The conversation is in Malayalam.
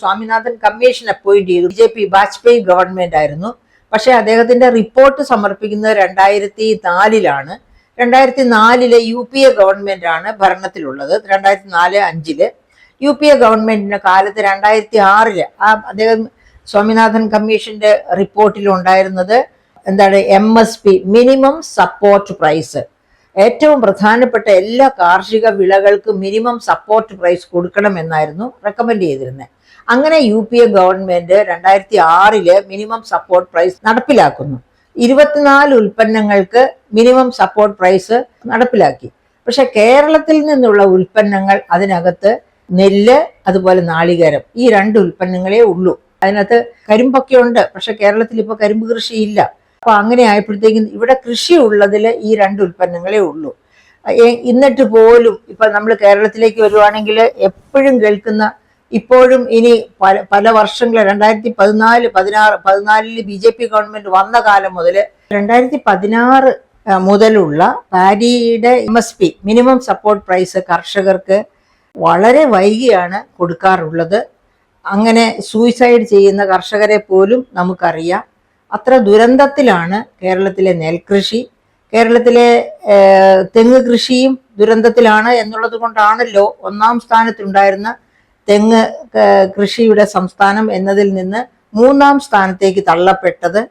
സ്വാമിനാഥൻ കമ്മീഷൻ അപ്പോയിന്റ് ചെയ്തു. BJP വാജ്പേയി ഗവൺമെന്റ് ആയിരുന്നു. പക്ഷെ അദ്ദേഹത്തിന്റെ റിപ്പോർട്ട് സമർപ്പിക്കുന്നത് 2004-ലാണ്. 2004 UPA ഗവൺമെന്റ് ആണ് ഭരണത്തിലുള്ളത്. 2004-05 UPA ഗവൺമെന്റിന്റെ കാലത്ത് 2006 അദ്ദേഹം സ്വാമിനാഥൻ കമ്മീഷന്റെ റിപ്പോർട്ടിൽ ഉണ്ടായിരുന്നത് എന്താണ്? MSP, minimum support price. ഏറ്റവും പ്രധാനപ്പെട്ട എല്ലാ കാർഷിക വിളകൾക്കും മിനിമം സപ്പോർട്ട് പ്രൈസ് കൊടുക്കണം എന്നായിരുന്നു റെക്കമെൻഡ് ചെയ്തിരുന്നത്. അങ്ങനെ UPA government 2006 minimum support price നടപ്പിലാക്കുന്നു. 24 ഉൽപ്പന്നങ്ങൾക്ക് മിനിമം സപ്പോർട്ട് പ്രൈസ് നടപ്പിലാക്കി. പക്ഷെ കേരളത്തിൽ നിന്നുള്ള ഉൽപ്പന്നങ്ങൾ, അതിനകത്ത് നെല്ല് അതുപോലെ നാളികേരം, ഈ 2 ഉൽപ്പന്നങ്ങളേ ഉള്ളൂ. അതിനകത്ത് കരിമ്പൊക്കെ ഉണ്ട്, പക്ഷെ കേരളത്തിൽ ഇപ്പൊ കരിമ്പ് കൃഷിയില്ല. അപ്പൊ അങ്ങനെ ആയപ്പോഴത്തേക്കും ഇവിടെ കൃഷി ഉള്ളതിൽ ഈ 2 ഉൽപ്പന്നങ്ങളേ ഉള്ളൂ. എന്നിട്ട് പോലും ഇപ്പൊ നമ്മൾ കേരളത്തിലേക്ക് വരുവാണെങ്കിൽ എപ്പോഴും കേൾക്കുന്ന, ഇപ്പോഴും ഇനി പല വർഷങ്ങൾ 2014 BJP ഗവൺമെന്റ് വന്ന കാലം മുതൽ 2016 മുതലുള്ള പാരിയുടെ MSP, മിനിമം സപ്പോർട്ട് പ്രൈസ്, കർഷകർക്ക് വളരെ വൈകിയാണ് കൊടുക്കാറുള്ളത്. അങ്ങനെ സൂയിസൈഡ് ചെയ്യുന്ന കർഷകരെ പോലും നമുക്കറിയാം. അത്ര ദുരന്തത്തിലാണ് കേരളത്തിലെ നെൽകൃഷി. കേരളത്തിലെ തെങ്ങ് കൃഷിയും ദുരന്തത്തിലാണ് എന്നുള്ളത് കൊണ്ടാണല്ലോ 1-ാം സ്ഥാനത്തുണ്ടായിരുന്ന തെങ്ങ് കൃഷിയുടെ സംസ്ഥാനം എന്നതിൽ നിന്ന് 3-ാം സ്ഥാനത്തേക്ക് തള്ളപ്പെട്ടത്.